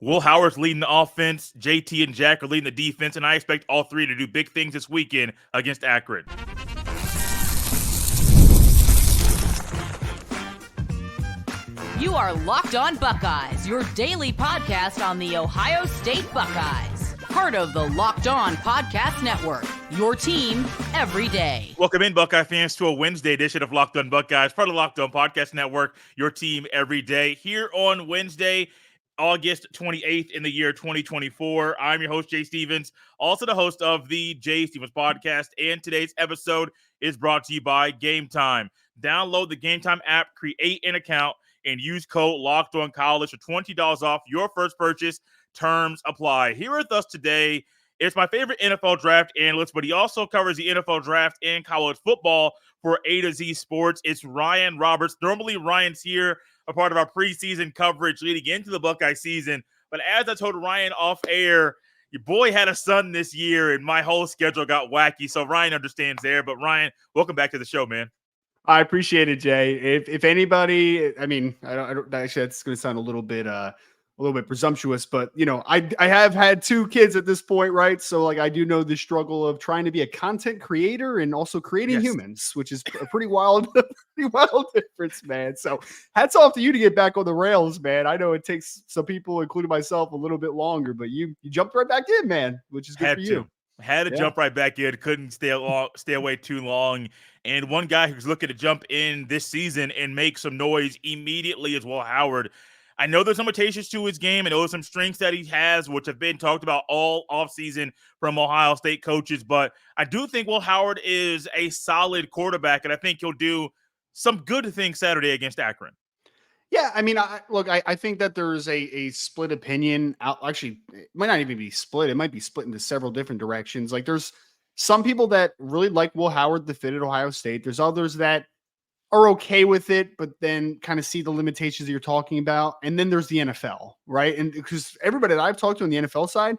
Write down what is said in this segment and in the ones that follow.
Will Howard's leading the offense, JT and Jack are leading the defense, and I expect all three to do big things this weekend against Akron. You are Locked On Buckeyes, your daily podcast on the Ohio State Buckeyes. Part of the Locked On Podcast Network, your team every day. Welcome in, Buckeye fans, to a Wednesday edition of Locked On Buckeyes, part of the Locked On Podcast Network, your team every day. Here on Wednesday, August 28th in the year 2024. I'm your host, Jay Stevens, also the host of the Jay Stevens Podcast, and today's episode is brought to you by Gametime. Download the Gametime app, create an account, and use code LOCKEDONCollege for $20 off your first purchase. Terms apply. Here with us today is my favorite NFL draft analyst, but he also covers the NFL draft and college football for A to Z Sports. It's Ryan Roberts. Normally, Ryan's here, a part of our preseason coverage leading into the Buckeye season. But as I told Ryan off air, your boy had a son this year, and my whole schedule got wacky. So Ryan understands there. But Ryan, welcome back to the show, man. I appreciate it, Jay. If anybody, I mean, I don't actually, that's going to sound a little bit presumptuous, but you know, I have had two kids at this point, right? So like, I do know the struggle of trying to be a content creator and also creating humans, which is a pretty wild difference, man. So hats off to you to get back on the rails, man. I know it takes some people, including myself, a little bit longer, but you jumped right back in, man, which is good for you. Had to jump right back in. Couldn't stay away too long. And one guy who's looking to jump in this season and make some noise immediately is Will Howard. I know there's limitations to his game. I know there's some strengths that he has, which have been talked about all offseason from Ohio State coaches. But I do think Will Howard is a solid quarterback, and I think he'll do some good things Saturday against Akron. Yeah, I mean, I think that there's a split opinion. Actually, it might not even be split. It might be split into several different directions. Like, there's some people that really like Will Howard, the fit at Ohio State. There's others that are okay with it, but then kind of see the limitations that you're talking about. And then there's the NFL, right? And because everybody that I've talked to on the NFL side,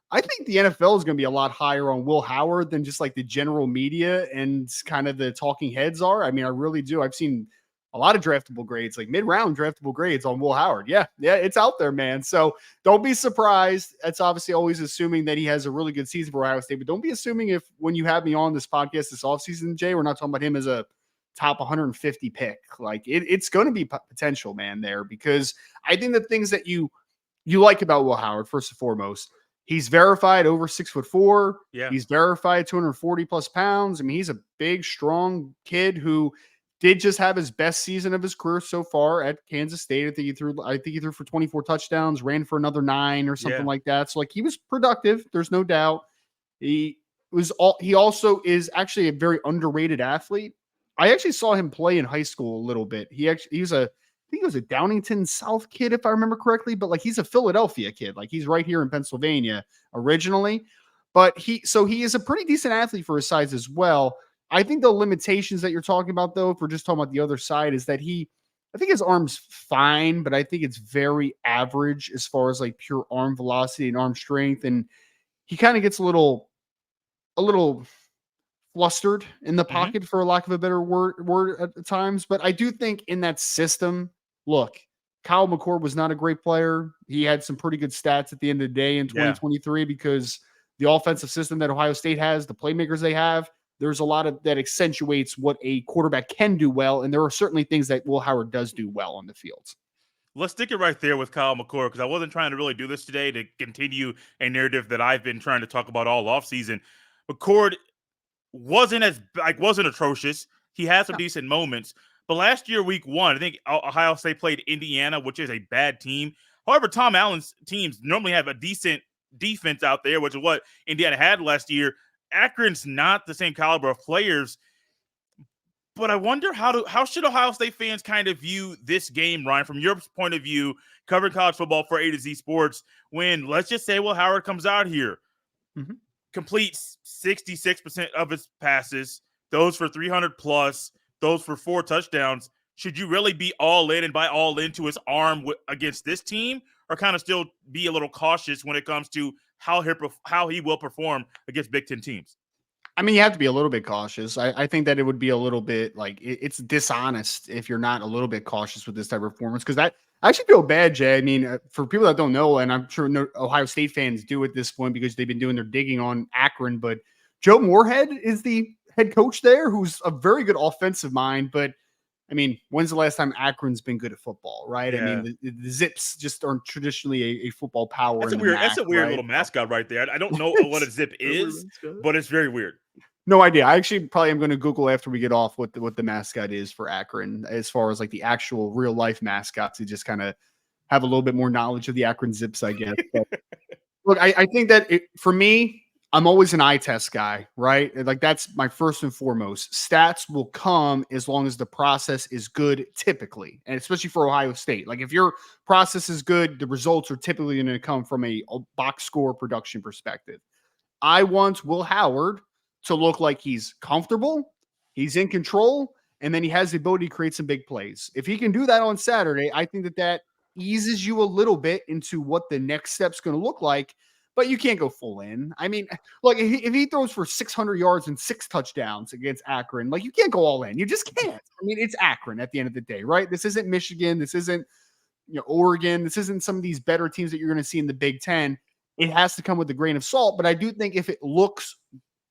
I think the NFL is going to be a lot higher on Will Howard than just like the general media and kind of the talking heads are. I mean, I really do. I've seen a lot of draftable grades, like mid-round draftable grades on Will Howard. Yeah, it's out there, man. So don't be surprised. That's obviously always assuming that he has a really good season for Ohio State, but don't be assuming if when you have me on this podcast this offseason, Jay, we're not talking about him as a top 150 pick. Like it's going to be potential, man, there, because I think the things that you like about Will Howard, first and foremost, he's verified over 6'4". Yeah. He's verified 240 plus pounds. I mean, he's a big, strong kid who did just have his best season of his career so far at Kansas State. I think he threw for 24 touchdowns, ran for another 9 or something like that. So like he was productive. There's no doubt. He also is actually a very underrated athlete. I actually saw him play in high school a little bit. I think he was a Downingtown South kid, if I remember correctly, but like he's a Philadelphia kid. Like he's right here in Pennsylvania originally, but he is a pretty decent athlete for his size as well. I think the limitations that you're talking about, though, if we're just talking about the other side, is that I think his arm's fine, but I think it's very average as far as like pure arm velocity and arm strength. And he kind of gets a little flustered in the pocket, for lack of a better word at times. But I do think in that system, look, Kyle McCord was not a great player. He had some pretty good stats at the end of the day in 2023 because the offensive system that Ohio State has, the playmakers they have, there's a lot of that accentuates what a quarterback can do well. And there are certainly things that Will Howard does do well on the field. Let's stick it right there with Kyle McCord, because I wasn't trying to really do this today to continue a narrative that I've been trying to talk about all offseason. McCord wasn't atrocious. He had some decent moments. But last year, week 1, I think Ohio State played Indiana, which is a bad team. However, Tom Allen's teams normally have a decent defense out there, which is what Indiana had last year. Akron's not the same caliber of players, but I wonder how should Ohio State fans kind of view this game, Ryan, from your point of view, covering college football for A to Z Sports, when let's just say Will Howard comes out here, completes 66% of his passes, those for 300 plus, those for 4 touchdowns. Should you really be all in and buy all into his arm against this team, or kind of still be a little cautious when it comes to how he will perform against Big Ten teams? I mean, you have to be a little bit cautious. I think that it would be a little bit like it's dishonest if you're not a little bit cautious with this type of performance, because I actually feel bad, Jay. I mean, for people that don't know, and I'm sure Ohio State fans do at this point because they've been doing their digging on Akron, but Joe Moorhead is the head coach there, who's a very good offensive mind. But I mean, when's the last time Akron's been good at football, right? Yeah. I mean, the Zips just aren't traditionally a football power. That's a weird little mascot right there. I don't know what a Zip is, but it's very weird. No idea. I actually probably am going to Google after we get off what the mascot is for Akron, as far as like the actual real life mascots, to just kind of have a little bit more knowledge of the Akron Zips, I guess. But look, I think that for me, I'm always an eye test guy, right? Like that's my first and foremost. Stats will come as long as the process is good, typically, and especially for Ohio State. Like if your process is good, the results are typically going to come from a box score production perspective. I want Will Howard to look like he's comfortable, he's in control, and then he has the ability to create some big plays. If he can do that on Saturday, I think that eases you a little bit into what the next step's going to look like, but you can't go full in. I mean, look, if he throws for 600 yards and 6 touchdowns against Akron, like you can't go all in. You just can't. I mean, it's Akron at the end of the day, right? This isn't Michigan. This isn't Oregon. This isn't some of these better teams that you're going to see in the Big Ten. It has to come with a grain of salt, but I do think if it looks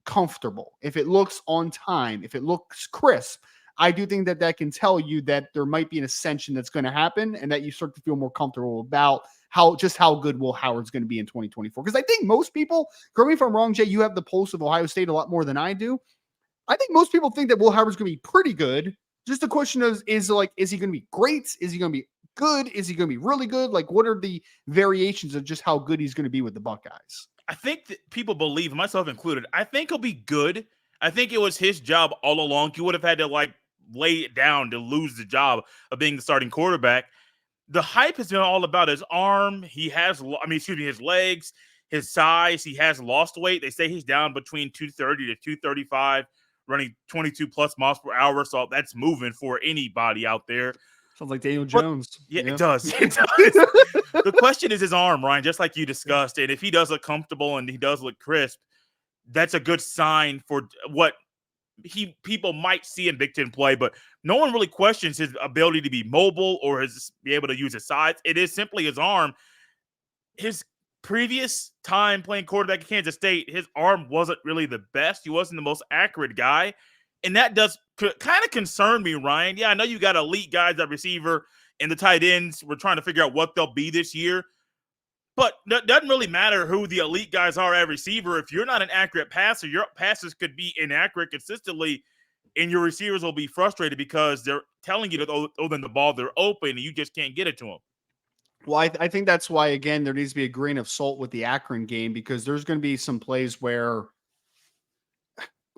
comfortable, if it looks on time, if it looks crisp, I do think that can tell you that there might be an ascension that's going to happen and that you start to feel more comfortable about how good Will Howard's going to be in 2024. Because I think most people, correct me if I'm wrong, Jay, you have the pulse of Ohio State a lot more than I do. I think most people think that Will Howard's going to be pretty good. Just the question is he going to be great? Is he going to be good? Is he going to be really good? Like, what are the variations of just how good he's going to be with the Buckeyes? I think that people believe, myself included, I think he'll be good. I think it was his job all along. He would have had to lay it down to lose the job of being the starting quarterback. The hype has been all about his arm. His legs, his size. He has lost weight. They say he's down between 230 to 235, running 22 plus miles per hour. So that's moving for anybody out there. Sounds like Daniel Jones. Yeah, it does. It does. The question is his arm, Ryan, just like you discussed. And if he does look comfortable and he does look crisp, that's a good sign for what people might see in Big Ten play. But no one really questions his ability to be mobile or be able to use his size. It is simply his arm. His previous time playing quarterback at Kansas State, his arm wasn't really the best. He wasn't the most accurate guy. And that does kind of concern me, Ryan. Yeah, I know you got elite guys at receiver and the tight ends. We're trying to figure out what they'll be this year. But it doesn't really matter who the elite guys are at receiver. If you're not an accurate passer, your passes could be inaccurate consistently, and your receivers will be frustrated because they're telling you to throw them the ball, they're open, and you just can't get it to them. Well, I think that's why, again, there needs to be a grain of salt with the Akron game, because there's going to be some plays where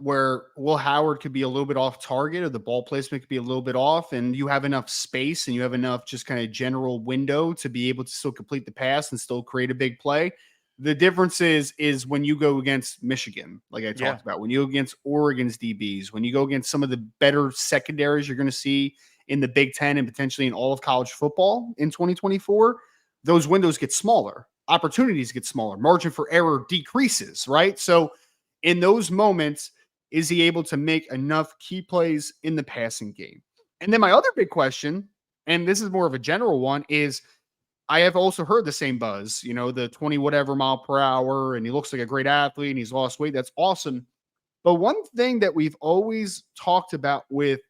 Will Howard could be a little bit off target, or the ball placement could be a little bit off, and you have enough space and you have enough just kind of general window to be able to still complete the pass and still create a big play. The difference is when you go against Michigan, like I talked about, when you go against Oregon's DBs, when you go against some of the better secondaries you're going to see in the Big Ten and potentially in all of college football in 2024, those windows get smaller, opportunities get smaller, margin for error decreases, right? So in those moments, is he able to make enough key plays in the passing game? And then my other big question, and this is more of a general one, is I have also heard the same buzz, the 20 whatever mile per hour, and he looks like a great athlete and he's lost weight. That's awesome. But one thing that we've always talked about with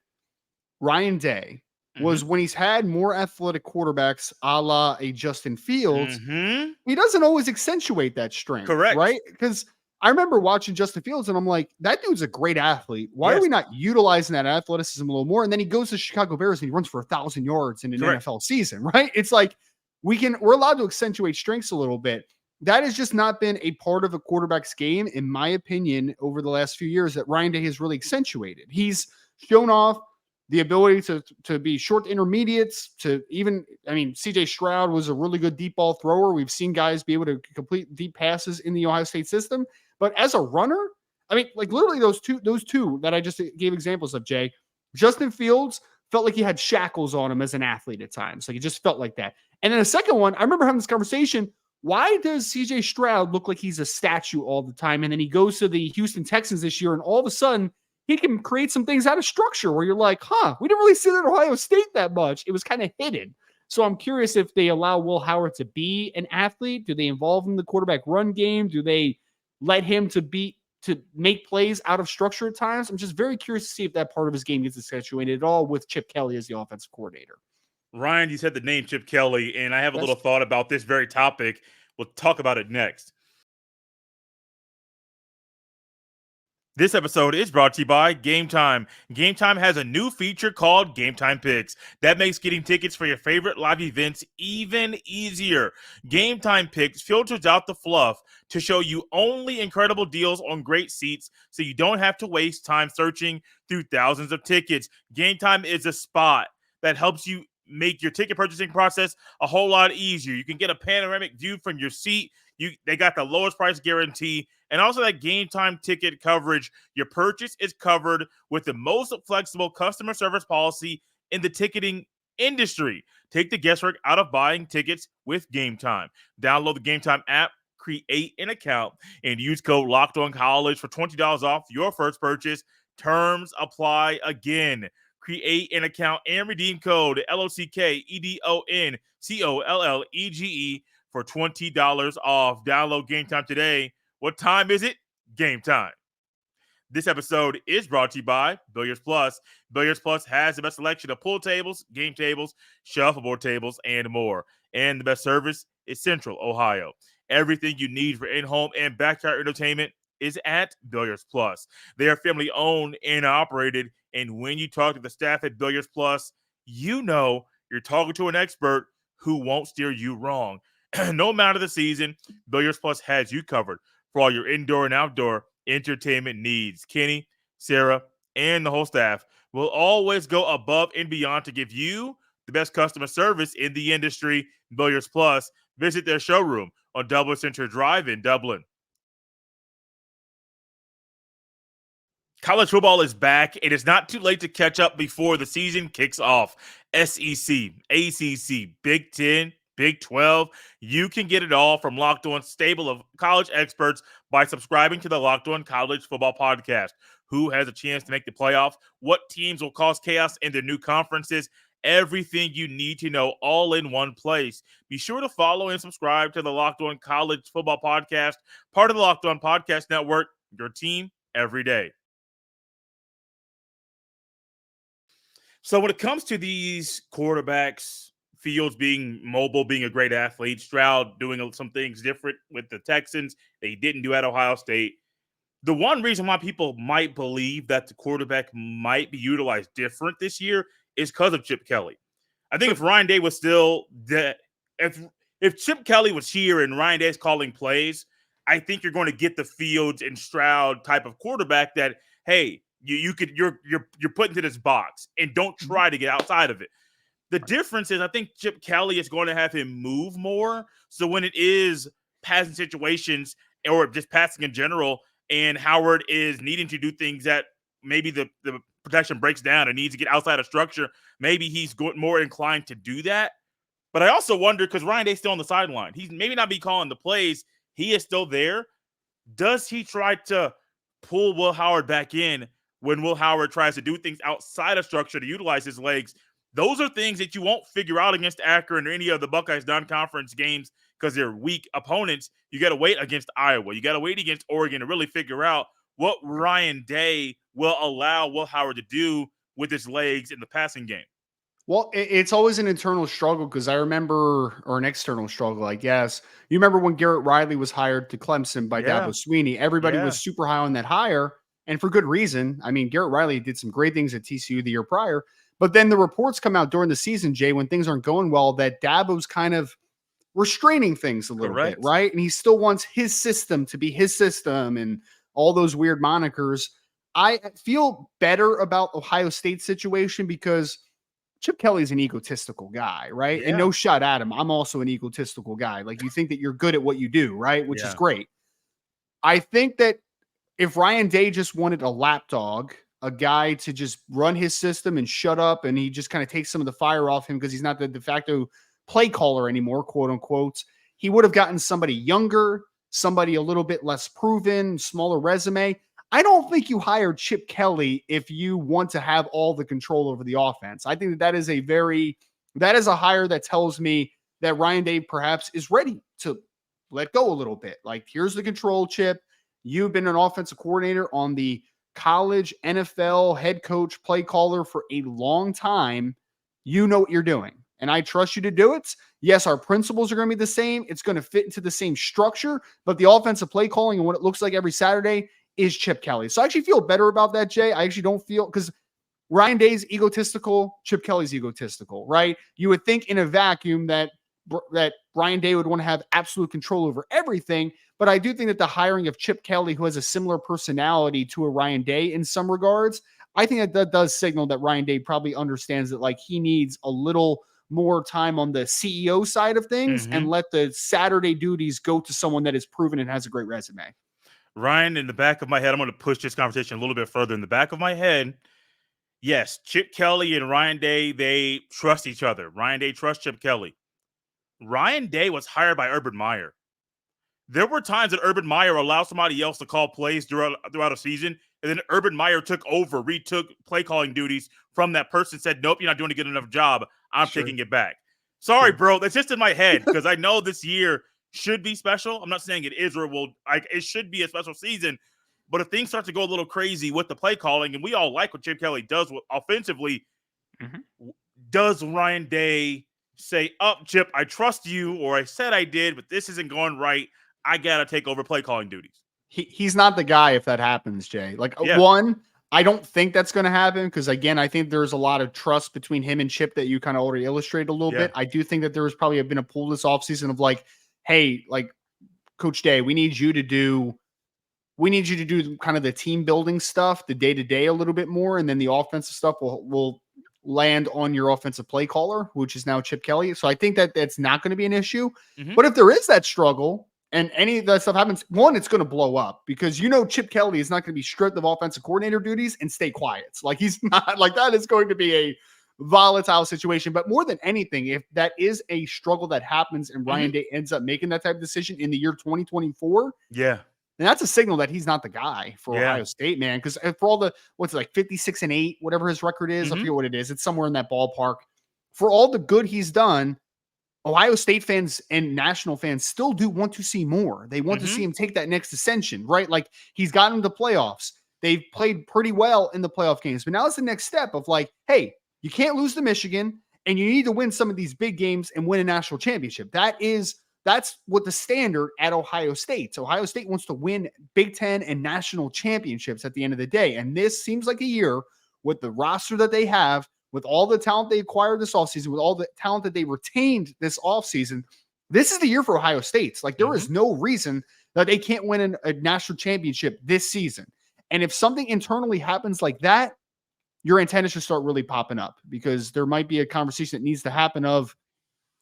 Ryan Day was when he's had more athletic quarterbacks a la a Justin Fields, he doesn't always accentuate that strength. Correct. Right? Because I remember watching Justin Fields and I'm like, that dude's a great athlete. Why are we not utilizing that athleticism a little more? And then he goes to Chicago Bears and he runs for 1,000 yards in an NFL season, right? It's like we're allowed to accentuate strengths a little bit. That has just not been a part of a quarterback's game, in my opinion, over the last few years that Ryan Day has really accentuated. He's shown off the ability to be short intermediates, to even, CJ Stroud was a really good deep ball thrower. We've seen guys be able to complete deep passes in the Ohio State system. But as a runner, literally those two that I just gave examples of, Jay, Justin Fields felt like he had shackles on him as an athlete at times. Like it just felt like that. And then the second one, I remember having this conversation. Why does CJ Stroud look like he's a statue all the time? And then he goes to the Houston Texans this year, and all of a sudden he can create some things out of structure where you're like, we didn't really see that at Ohio State that much. It was kind of hidden. So I'm curious if they allow Will Howard to be an athlete. Do they involve him in the quarterback run game? Do they let him to make plays out of structure at times? I'm just very curious to see if that part of his game gets accentuated at all with Chip Kelly as the offensive coordinator. Ryan, you said the name Chip Kelly, and I have a Yes. little thought about this very topic. We'll talk about it next. This episode is brought to you by Gametime. Gametime has a new feature called Gametime Picks that makes getting tickets for your favorite live events even easier. Gametime Picks filters out the fluff to show you only incredible deals on great seats so you don't have to waste time searching through thousands of tickets. Gametime is a spot that helps you make your ticket purchasing process a whole lot easier. You can get a panoramic view from your seat. They got the lowest price guarantee, and also that Game Time ticket coverage. Your purchase is covered with the most flexible customer service policy in the ticketing industry. Take the guesswork out of buying tickets with Game Time. Download the Game Time app, create an account, and use code LOCKEDONCollege for $20 off your first purchase. Terms apply again. Create an account and redeem code LOCKEDONCOLLEGE for $20 off. Download Game Time today. What time is it? Game time. This episode is brought to you by Billiards Plus. Billiards Plus has the best selection of pool tables, game tables, shuffleboard tables, and more. And the best service is Central Ohio. Everything you need for in-home and backyard entertainment is at Billiards Plus. They are family owned and operated, and when you talk to the staff at Billiards Plus, you know you're talking to an expert who won't steer you wrong. No matter the season, Billiards Plus has you covered for all your indoor and outdoor entertainment needs. Kenny, Sarah, and the whole staff will always go above and beyond to give you the best customer service in the industry. Billiards Plus, visit their showroom on Dublin Center Drive in Dublin. College football is back. It is not too late to catch up before the season kicks off. SEC, ACC, Big 10, Big 12. You can get it all from Locked On stable of college experts by subscribing to the Locked On College Football Podcast. Who has a chance to make the playoffs? What teams will cause chaos in their new conferences? Everything you need to know all in one place. Be sure to follow and subscribe to the Locked On College Football Podcast, part of the Locked On Podcast Network, your team every day. So when it comes to these quarterbacks, Fields being mobile, being a great athlete, Stroud doing some things different with the Texans that he didn't do at Ohio State. The one reason why people might believe that the quarterback might be utilized different this year is because of Chip Kelly. I think if Ryan Day was still if Chip Kelly was here and Ryan Day's calling plays, I think you're going to get the Fields and Stroud type of quarterback that, hey, you're put into this box and don't try to get outside of it. The difference is I think Chip Kelly is going to have him move more. So when it is passing situations or just passing in general, and Howard is needing to do things that maybe the protection breaks down and needs to get outside of structure, maybe he's more inclined to do that. But I also wonder, because Ryan Day's still on the sideline, he's maybe not be calling the plays. He is still there. Does he try to pull Will Howard back in when Will Howard tries to do things outside of structure to utilize his legs? Those are things that you won't figure out against Akron or any of the Buckeyes non-conference games because they're weak opponents. You got to wait against Iowa. You got to wait against Oregon to really figure out what Ryan Day will allow Will Howard to do with his legs in the passing game. Well, it's always an internal struggle because I remember, or an external struggle, I guess. You remember when Garrett Riley was hired to Clemson by Dabo Swinney? Everybody was super high on that hire, and for good reason. I mean, Garrett Riley did some great things at TCU the year prior, but then the reports come out during the season, Jay, when things aren't going well, that Dabo's kind of restraining things a little bit, right? And he still wants his system to be his system and all those weird monikers. I feel better about Ohio State's situation because Chip Kelly's an egotistical guy, right? And no shot at him. I'm also an egotistical guy. Like, you think that you're good at what you do, right? Which is great. I think that if Ryan Day just wanted a lapdog, a guy to just run his system and shut up, and he just kind of takes some of the fire off him because he's not the de facto play caller anymore, quote unquote, he would have gotten somebody younger, somebody a little bit less proven, smaller resume. I don't think you hired Chip Kelly if you want to have all the control over the offense. I think that is a very that is a hire that tells me that Ryan Day perhaps is ready to let go a little bit. Like, here's the control chip. You've been an offensive coordinator on the college, NFL, head coach, play caller for a long time. You know what you're doing, and I trust you to do it. Yes, our principles are going to be the same. It's going to fit into the same structure, but the offensive play calling and what it looks like every Saturday is Chip Kelly. So I actually feel better about that, Jay. I actually don't feel, because Ryan Day's egotistical, Chip Kelly's egotistical, right? You would think in a vacuum that Ryan Day would want to have absolute control over everything, but I do think that the hiring of Chip Kelly, who has a similar personality to a Ryan Day in some regards, I think that does signal that Ryan Day probably understands that, like, he needs a little more time on the CEO side of things and let the Saturday duties go to someone that is proven and has a great resume. Ryan, in the back of my head, I'm going to push this conversation a little bit further. In the back of my head, yes, Chip Kelly and Ryan Day, they trust each other. Ryan Day trusts Chip Kelly. Ryan Day was hired by Urban Meyer. There were times that Urban Meyer allowed somebody else to call plays throughout a season, and then Urban Meyer took over, retook play calling duties from that person, said, nope, you're not doing a good enough job. I'm taking it back. Sorry, bro. That's just in my head, because I know this year should be special. I'm not saying it is or it will. It should be a special season. But if things start to go a little crazy with the play calling, and we all like what Chip Kelly does offensively, does Ryan Day say, Chip, I trust you, or I said I did, but this isn't going right. I got to take over play calling duties. He's not the guy if that happens, Jay. One, I don't think that's going to happen because, again, I think there's a lot of trust between him and Chip that you kind of already illustrated a little bit. I do think that there was probably been a pull this offseason of like, hey, like, Coach Day, we need you to do kind of the team building stuff, the day-to-day a little bit more, and then the offensive stuff will land on your offensive play caller, which is now Chip Kelly. So I think that that's not going to be an issue. But if there is that struggle and any of that stuff happens, one, it's going to blow up because Chip Kelly is not going to be stripped of offensive coordinator duties and stay quiet. Like, he's not, like, that is going to be a volatile situation. But more than anything, if that is a struggle that happens and Ryan Day ends up making that type of decision in the year 2024, then that's a signal that he's not the guy for Ohio State, man. Because for all the, 56-8, whatever his record is, I forget what it is. It's somewhere in that ballpark. For all the good he's done, Ohio State fans and national fans still do want to see more. They want to see him take that next ascension, right? Like, he's gotten to the playoffs. They've played pretty well in the playoff games, but now it's the next step of like, hey, you can't lose to Michigan and you need to win some of these big games and win a national championship. That's what the standard at Ohio State. So Ohio State wants to win Big Ten and national championships at the end of the day. And this seems like a year with the roster that they have, with all the talent they acquired this offseason, with all the talent that they retained this offseason, this is the year for Ohio State. Like, there is no reason that they can't win a national championship this season. And if something internally happens like that, your antennas should start really popping up, because there might be a conversation that needs to happen of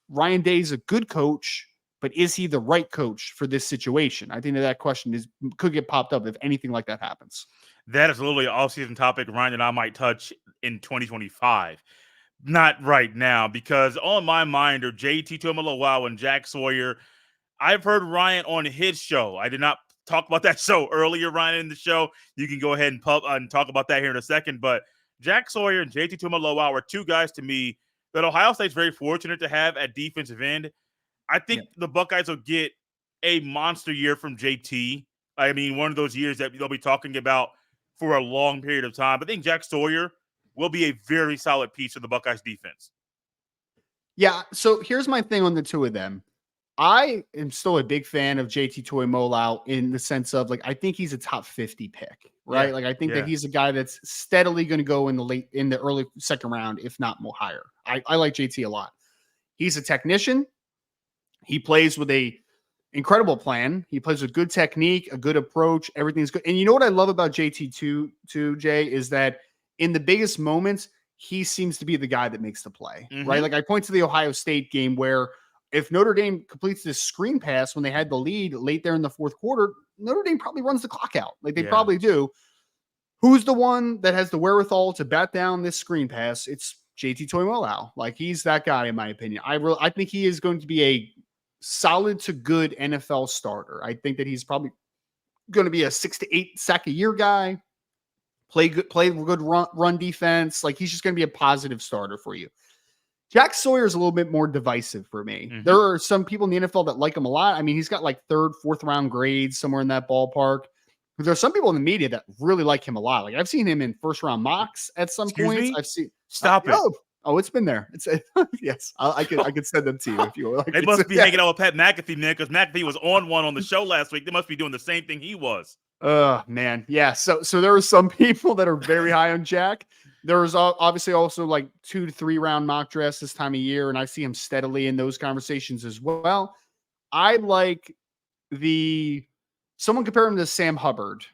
Ryan Day's a good coach, but is he the right coach for this situation? I think that question could get popped up if anything like that happens. That is literally an off-season topic, Ryan, that I might touch in 2025. Not right now, because on my mind are JT Tuimoloau and Jack Sawyer. I've heard Ryan on his show. I did not talk about that show earlier, Ryan, in the show. You can go ahead and talk about that here in a second. But Jack Sawyer and JT Tuimoloau are two guys to me that Ohio State's very fortunate to have at defensive end. I think the Buckeyes will get a monster year from JT. I mean, one of those years that they'll be talking about for a long period of time. I think Jack Sawyer will be a very solid piece of the Buckeyes defense. Yeah, so here's my thing on the two of them. I am still a big fan of JT Tuimoloau in the sense of, like, I think he's a top 50 pick, right? Like, I think that he's a guy that's steadily going to go in the early second round, if not more higher. I like JT a lot. He's a technician. He plays with a incredible plan. He plays with good technique, a good approach. Everything's good. And you know what I love about JT too, Jay, is that in the biggest moments, he seems to be the guy that makes the play, right? Like, I point to the Ohio State game where if Notre Dame completes this screen pass when they had the lead late there in the fourth quarter, Notre Dame probably runs the clock out. Like, they probably do. Who's the one that has the wherewithal to bat down this screen pass? It's JT Tuimoloau. Like, he's that guy, in my opinion. I think he is going to be a solid to good NFL starter. I think that he's probably going to be a 6 to 8 sack a year guy. Play good run defense. Like, he's just going to be a positive starter for you. Jack Sawyer is a little bit more divisive for me. Mhm. There are some people in the NFL that like him a lot. I mean, he's got like 3rd, 4th round grades somewhere in that ballpark. But there's some people in the media that really like him a lot. Like I've seen him in 1st round mocks at some Excuse points. me? I've seen Stop it. it's been there. It's yes. I could send them to you if you would like. They must be hanging out with Pat McAfee, man, because McAfee was on one on the show last week. They must be doing the same thing he was. Oh man, yeah. So there are some people that are very high on Jack. There's obviously also like 2 to 3 round mock drafts this time of year, and I see him steadily in those conversations as well. I like someone compare him to Sam Hubbard,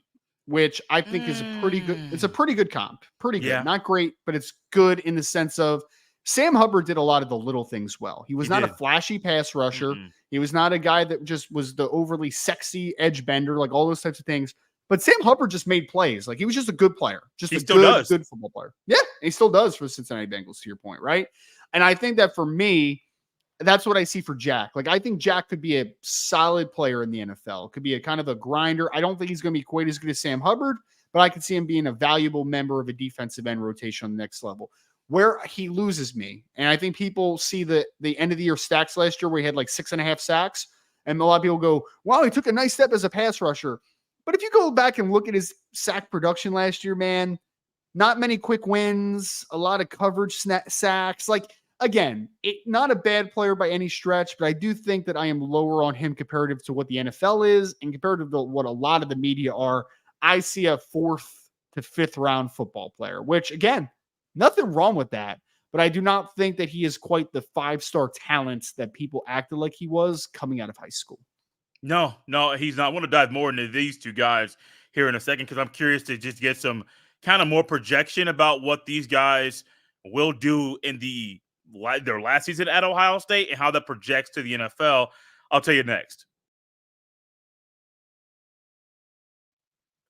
which I think is a pretty good. It's a pretty good comp, pretty good, Yeah. not great, but it's good in the sense of Sam Hubbard did a lot of the little things well. He was not a flashy pass rusher. Mm-mm. He was not a guy that just was the overly sexy edge bender, like all those types of things. But Sam Hubbard just made plays. Like he was just a good player, just He a still does. good football player. Yeah, he still does for the Cincinnati Bengals, to your point, right? And I think that for me, that's what I see for Jack. Like I think Jack could be a solid player in the NFL. Could be a kind of a grinder. I don't think he's going to be quite as good as Sam Hubbard, but I could see him being a valuable member of a defensive end rotation on the next level. Where he loses me, and I think people see the end of the year stacks last year where he had like 6.5 sacks, and a lot of people go, wow, he took a nice step as a pass rusher. But if you go back and look at his sack production last year, man, not many quick wins, a lot of coverage sacks. Like, again, not a bad player by any stretch, but I do think that I am lower on him comparative to what the NFL is and comparative to what a lot of the media are. I see a 4th to 5th round football player, which, again, nothing wrong with that. But I do not think that he is quite the 5-star talent that people acted like he was coming out of high school. No, he's not. I want to dive more into these two guys here in a second because I'm curious to just get some kind of more projection about what these guys will do in their last season at Ohio State and how that projects to the NFL. I'll tell you next.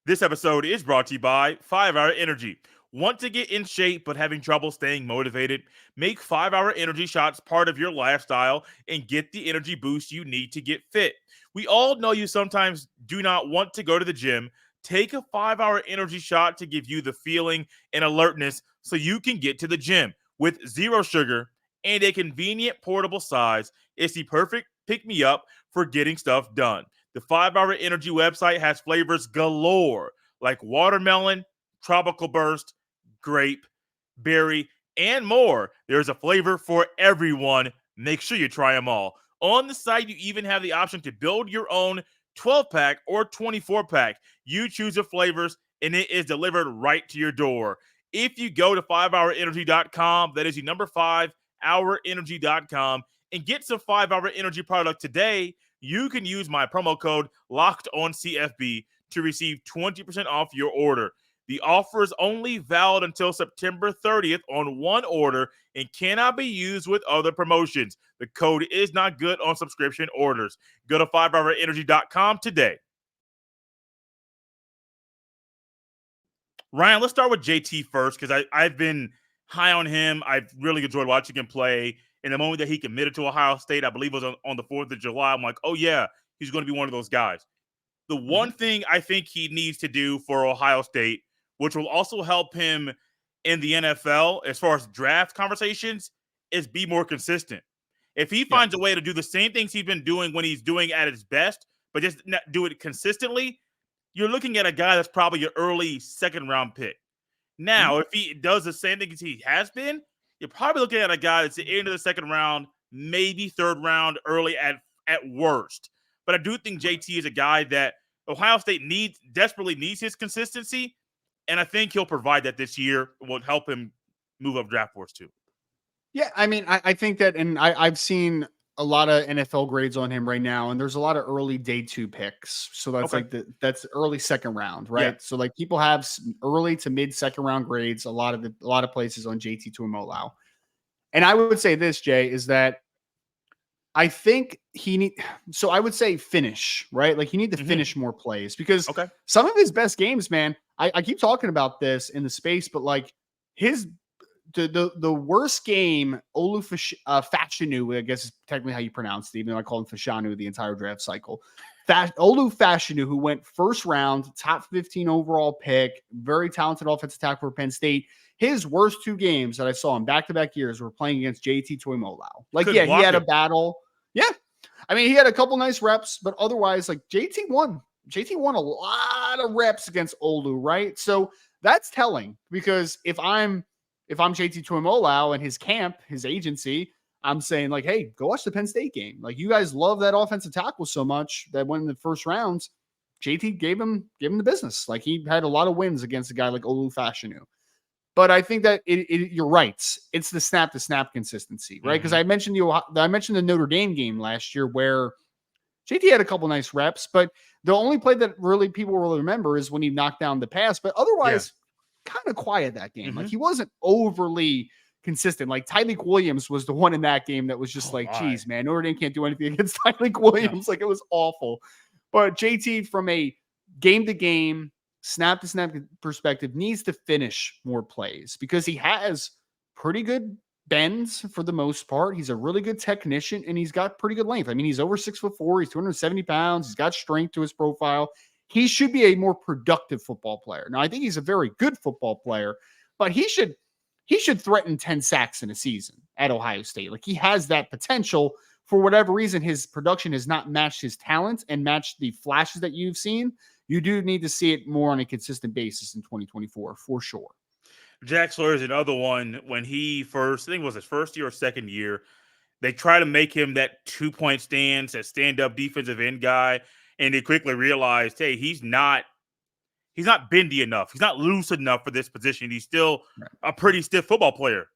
This episode is brought to you by 5 Hour Energy. Want to get in shape but having trouble staying motivated? Make 5 Hour Energy shots part of your lifestyle and get the energy boost you need to get fit. We all know you sometimes do not want to go to the gym. Take a 5 Hour Energy shot to give you the feeling and alertness so you can get to the gym. With 0 sugar and a convenient portable size, it's the perfect pick-me-up for getting stuff done. The 5 Hour Energy website has flavors galore like watermelon, tropical burst, grape, berry, and more. There's a flavor for everyone. Make sure you try them all. On the site, you even have the option to build your own 12-pack or 24-pack. You choose the flavors, and it is delivered right to your door. If you go to 5hourenergy.com, that is the number 5hourenergy.com, and get some 5 Hour Energy product today, you can use my promo code LOCKEDONCFB to receive 20% off your order. The offer is only valid until September 30th on one order and cannot be used with other promotions. The code is not good on subscription orders. Go to 5hourenergy.com today. Ryan, let's start with JT first because I've been high on him. I've really enjoyed watching him play. In the moment that he committed to Ohio State, I believe it was on the 4th of July, I'm like, oh, yeah, he's going to be one of those guys. The one thing I think he needs to do for Ohio State, which will also help him in the NFL as far as draft conversations, is be more consistent. If he finds a way to do the same things he's been doing when he's doing at his best, but just not do it consistently, you're looking at a guy that's probably your early 2nd round pick. Now, if he does the same thing as he has been, you're probably looking at a guy that's the end of the 2nd round, maybe 3rd round, early at worst. But I do think JT is a guy that Ohio State desperately needs his consistency, and I think he'll provide that this year. It will help him move up draft boards too. Yeah, I mean, I think that, and I've seen a lot of NFL grades on him right now, and there's a lot of early day 2 picks. So that's that's early 2nd round, right? Yeah. So like people have early to mid 2nd round grades. A lot of places on JT Tuimoloau. And I would say this, Jay, is that I think so I would say finish, right? Like you need to finish more plays because some of his best games, man, I keep talking about this in the space, but like the worst game, Fashanu, I guess is technically how you pronounce it, even though I call him Fashanu the entire draft cycle. Olu Fashanu, who went 1st round, top 15 overall pick, very talented offensive tackle for Penn State. his worst 2 games that I saw in back-to-back years were playing against JT Tuimoloau. Like, Couldn't he block had a him. battle. Yeah. I mean, he had a couple nice reps, but otherwise, like, JT won. JT won a lot of reps against Olu, right? So that's telling, because if I'm JT Tuimoloau and his camp, his agency, I'm saying, like, hey, go watch the Penn State game. Like, you guys love that offensive tackle so much that when in the first rounds, JT gave him the business. Like, he had a lot of wins against a guy like Olu Fashanu. But I think that you're right. It's the snap to snap consistency, right? Because I mentioned the Notre Dame game last year where JT had a couple nice reps, but the only play that really people will remember is when he knocked down the pass. But otherwise, kind of quiet that game. Like, he wasn't overly consistent. Like, Tyreek Williams was the one in that game that was just geez, man, Notre Dame can't do anything against Tyreek Williams. Like, it was awful. But JT, from a game to game, snap to snap perspective, needs to finish more plays because he has pretty good bends for the most part. He's a really good technician and he's got pretty good length. I mean, he's over 6'4", he's 270 pounds. He's got strength to his profile. He should be a more productive football player. Now, I think he's a very good football player, but he should threaten 10 sacks in a season at Ohio State. Like, he has that potential. For whatever reason, his production has not matched his talent and matched the flashes that you've seen. You do need to see it more on a consistent basis in 2024, for sure. Jack Sawyer is another one. When he first, I think it was his first year or second year, they try to make him that 2-point stance, that stand-up defensive end guy, and they quickly realized, hey, he's not bendy enough. He's not loose enough for this position. He's still a pretty stiff football player.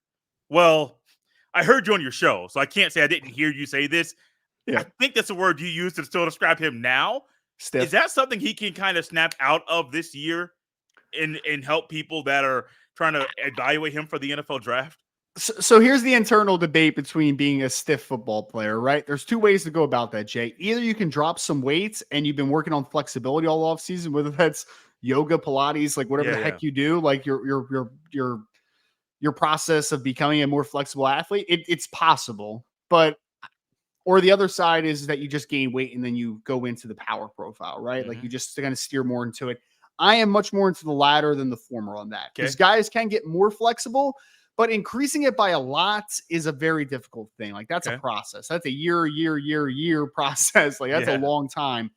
Well, I heard you on your show, so I can't say I didn't hear you say this. Yeah. I think that's a word you use to still describe him now. Stiff. Is that something he can kind of snap out of this year and help people that are trying to evaluate him for the NFL draft? So here's the internal debate between being a stiff football player, right? There's 2 ways to go about that, Jay. Either you can drop some weights and you've been working on flexibility all off season, whether that's yoga, Pilates, like whatever the heck you do, like your process of becoming a more flexible athlete. It's possible, or the other side is that you just gain weight and then you go into the power profile, right? Like, you just kind of steer more into it. I am much more into the latter than the former on that, because guys can get more flexible, but increasing it by a lot is a very difficult thing. Like, that's a process. That's a year process. Like, that's a long time.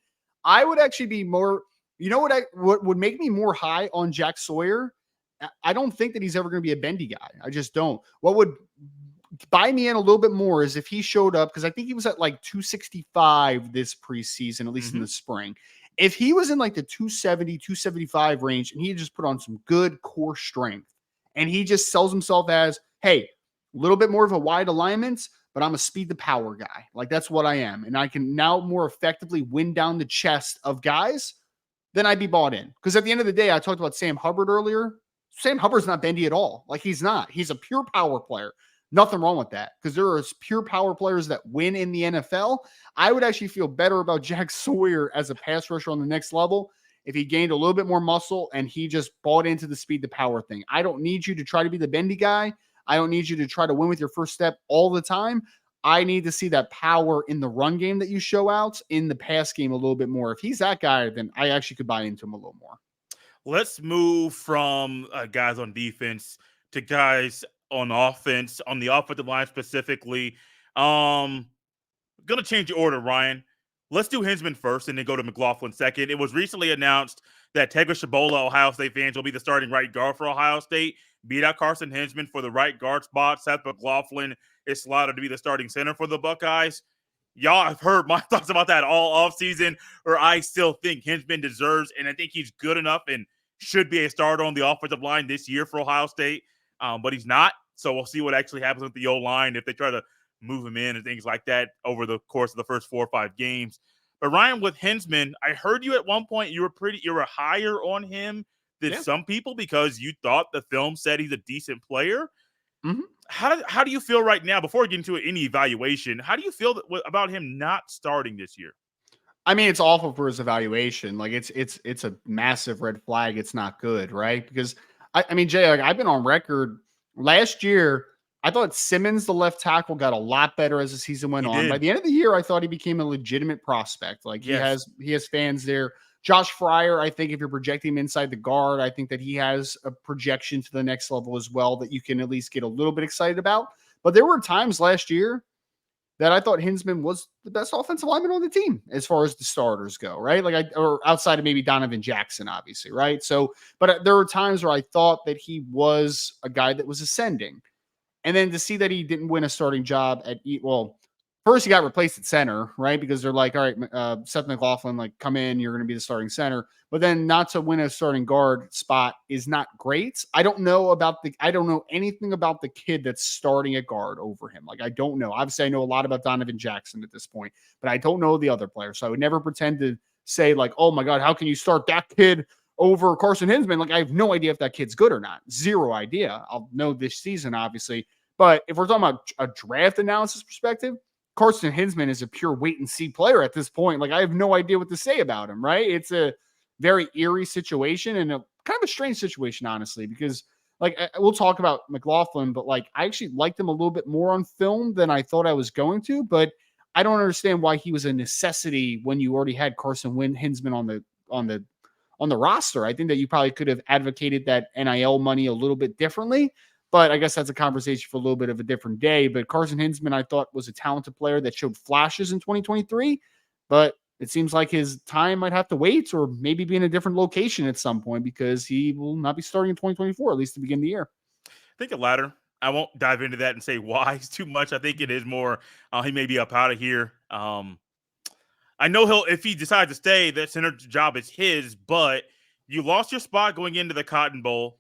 I would actually be more, what would make me more high on Jack Sawyer? I don't think that he's ever going to be a bendy guy. I just don't. What would buy me in a little bit more is if he showed up, because I think he was at like 265 this preseason, at least in the spring. If he was in like the 270, 275 range, and he just put on some good core strength, and he just sells himself as, hey, a little bit more of a wide alignment, but I'm a speed to power guy. Like, that's what I am. And I can now more effectively win down the chest of guys, then I'd be bought in. Because at the end of the day, I talked about Sam Hubbard earlier. Sam Hubbard's not bendy at all. Like, he's not. He's a pure power player. Nothing wrong with that, because there are pure power players that win in the NFL. I would actually feel better about Jack Sawyer as a pass rusher on the next level if he gained a little bit more muscle and he just bought into the speed to power thing. I don't need you to try to be the bendy guy. I don't need you to try to win with your first step all the time. I need to see that power in the run game that you show out, in the pass game a little bit more. If he's that guy, then I actually could buy into him a little more. Let's move from guys on defense to guys on offense, on the offensive line specifically. Gonna change the order, Ryan. Let's do Hinsman first and then go to McLaughlin second. It was recently announced that Tegra Shabola, Ohio State fans, will be the starting right guard for Ohio State. Beat out Carson Hinsman for the right guard spot. Seth McLaughlin is slotted to be the starting center for the Buckeyes. Y'all have heard my thoughts about that all offseason, or I still think Hinsman deserves, and I think he's good enough and should be a starter on the offensive line this year for Ohio State. But he's not. So we'll see what actually happens with the O-line if they try to move him in and things like that over the course of the first 4 or 5 games. But Ryan, with Hinsman, I heard you at one point you were higher on him than some people because you thought the film said he's a decent player. How do you feel right now, before we get into any evaluation, how do you feel about him not starting this year? I mean, it's awful for his evaluation. Like, it's a massive red flag. It's not good, right? Because I mean, Jay, like, I've been on record last year. I thought Simmons, the left tackle, got a lot better as the season went on. By the end of the year, I thought he became a legitimate prospect. Like, he has fans there Josh Fryer, I think if you're projecting him inside the guard, I think that he has a projection to the next level as well that you can at least get a little bit excited about. But there were times last year that I thought Hinsman was the best offensive lineman on the team as far as the starters go, right? Or outside of maybe Donovan Jackson, obviously, right? So, but there were times where I thought that he was a guy that was ascending. And then to see that he didn't win a starting job first he got replaced at center, right? Because they're like, all right, Seth McLaughlin, like come in, you're going to be the starting center. But then not to win a starting guard spot is not great. I don't know anything about the kid that's starting at guard over him. Like, I don't know. Obviously, I know a lot about Donovan Jackson at this point, but I don't know the other players. So I would never pretend to say like, oh my God, how can you start that kid over Carson Hinsman? Like, I have no idea if that kid's good or not. Zero idea. I'll know this season, obviously. But if we're talking about a draft analysis perspective, Carson Hinsman is a pure wait and see player at this point. Like, I have no idea what to say about him, right? It's a very eerie situation and a kind of a strange situation, honestly, because like we'll talk about McLaughlin, but like I actually liked him a little bit more on film than I thought I was going to, but I don't understand why he was a necessity when you already had Carson Hinsman on the roster. I think that you probably could have advocated that NIL money a little bit differently. But I guess that's a conversation for a little bit of a different day. But Carson Hinsman, I thought, was a talented player that showed flashes in 2023. But it seems like his time might have to wait or maybe be in a different location at some point because he will not be starting in 2024, at least to begin the year. I think the latter. I won't dive into that and say why it's too much. I think it is more he may be up out of here. I know if he decides to stay, that center job is his, but you lost your spot going into the Cotton Bowl.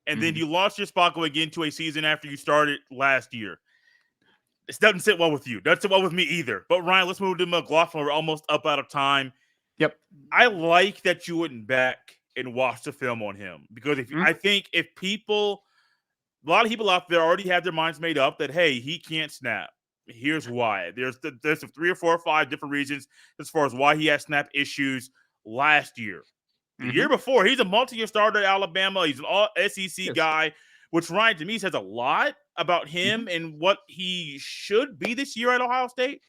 And then you lost your spot going into a season after you started last year. This doesn't sit well with you. Doesn't sit well with me either. But Ryan, let's move to McLaughlin. We're almost up out of time. Yep. I like that you went back and watched the film on him because I think if a lot of people out there already have their minds made up that, hey, he can't snap. Here's why. There's 3 or 4 or 5 different reasons as far as why he had snap issues last year. The year before, he's a multi-year starter at Alabama. He's an all-SEC guy, which, Ryan, to me, says a lot about him and what he should be this year at Ohio State.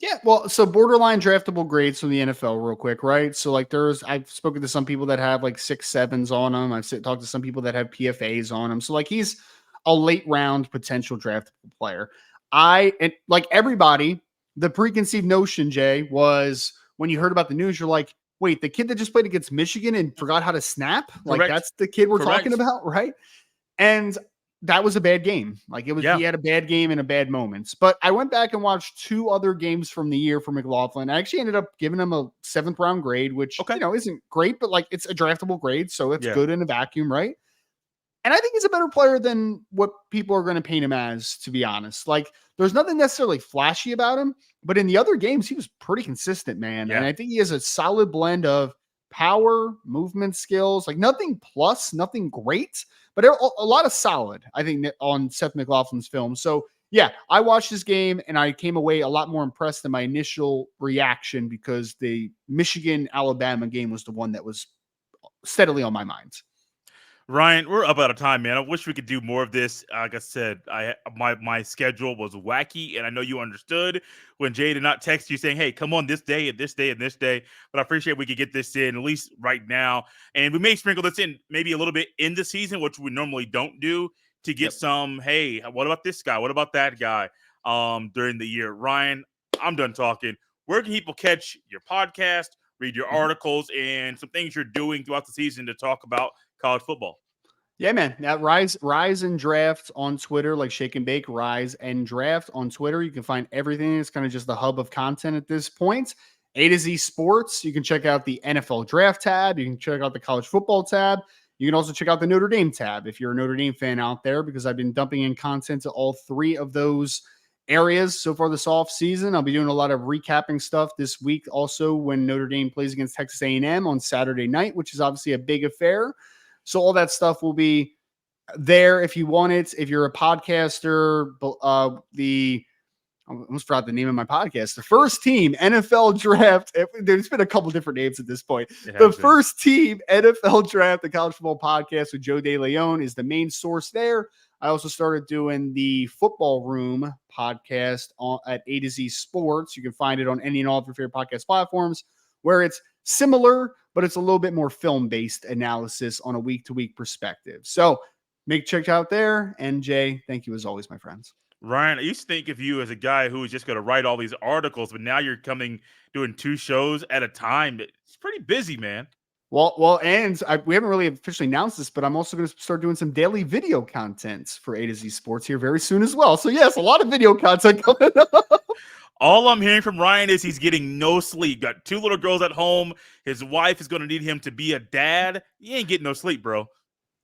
Yeah, well, so borderline draftable grades from the NFL real quick, right? So, like, I've spoken to some people that have, like, 6, 7s on him. I've talked to some people that have PFAs on him. So, like, he's a late-round potential draftable player. And like everybody, the preconceived notion, Jay, was when you heard about the news, you're like, wait, the kid that just played against Michigan and forgot how to snap? Like, Correct. that's the kid we're Correct. talking about, right? And that was a bad game. Like, he had a bad game and a bad moments. But I went back and watched 2 other games from the year for McLaughlin. I actually ended up giving him a 7th round grade, which, isn't great, but like it's a draftable grade. So it's good in a vacuum, right? And I think he's a better player than what people are going to paint him as, to be honest. Like, there's nothing necessarily flashy about him, but in the other games, he was pretty consistent, man. Yeah. And I think he has a solid blend of power, movement skills, like nothing plus, nothing great, but a lot of solid, I think, on Seth McLaughlin's film. So, yeah, I watched this game and I came away a lot more impressed than my initial reaction because the Michigan-Alabama game was the one that was steadily on my mind. Ryan, we're up out of time, man. I wish we could do more of this. Like I said, my schedule was wacky, and I know you understood when Jay did not text you saying, hey, come on this day and this day and this day. But I appreciate we could get this in, at least right now. And we may sprinkle this in maybe a little bit in the season, which we normally don't do, to get some, hey, what about this guy? What about that guy during the year? Ryan, I'm done talking. Where can people catch your podcast, read your articles, and some things you're doing throughout the season to talk about college football? Yeah, man. That Rise and Draft on Twitter, like Shake and Bake, Rise and Draft on Twitter. You can find everything. It's kind of just the hub of content at this point. A to Z Sports. You can check out the NFL Draft tab. You can check out the college football tab. You can also check out the Notre Dame tab if you're a Notre Dame fan out there, because I've been dumping in content to all 3 of those areas so far this off season. I'll be doing a lot of recapping stuff this week also when Notre Dame plays against Texas A&M on Saturday night, which is obviously a big affair. So all that stuff will be there if you want it. If you're a podcaster, I almost forgot the name of my podcast. The First Team NFL Draft. There's been a couple different names at this point. The First Team NFL Draft, the college football podcast with Joe DeLeon, is the main source there. I also started doing the Football Room podcast at A to Z Sports. You can find it on any and all of your favorite podcast platforms, where it's similar, but it's a little bit more film-based analysis on a week-to-week perspective. So make check out there. And Jay, thank you as always, my friends. Ryan, I used to think of you as a guy who was just going to write all these articles, but now you're doing 2 shows at a time. It's pretty busy, man. Well, and we haven't really officially announced this, but I'm also going to start doing some daily video content for A to Z Sports here very soon as well. So yes, a lot of video content coming up. All I'm hearing from Ryan is he's getting no sleep. Got 2 little girls at home. His wife is going to need him to be a dad. You ain't getting no sleep, bro.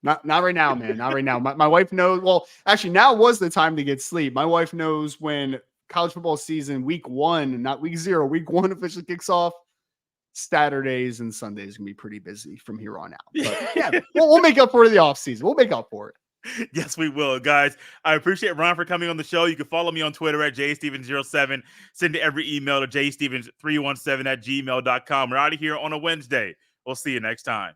Not right now, man. Not right now. My wife knows. Well, actually, now was the time to get sleep. My wife knows when college football season, week 1, not week 0, week 1 officially kicks off. Saturdays and Sundays can be pretty busy from here on out. But yeah, we'll make up for it in the offseason. We'll make up for it. Yes, we will, guys. I appreciate Ron for coming on the show. You can follow me on Twitter at jstevens07. Send every email to jstevens317@gmail.com. We're out of here on a Wednesday. We'll see you next time.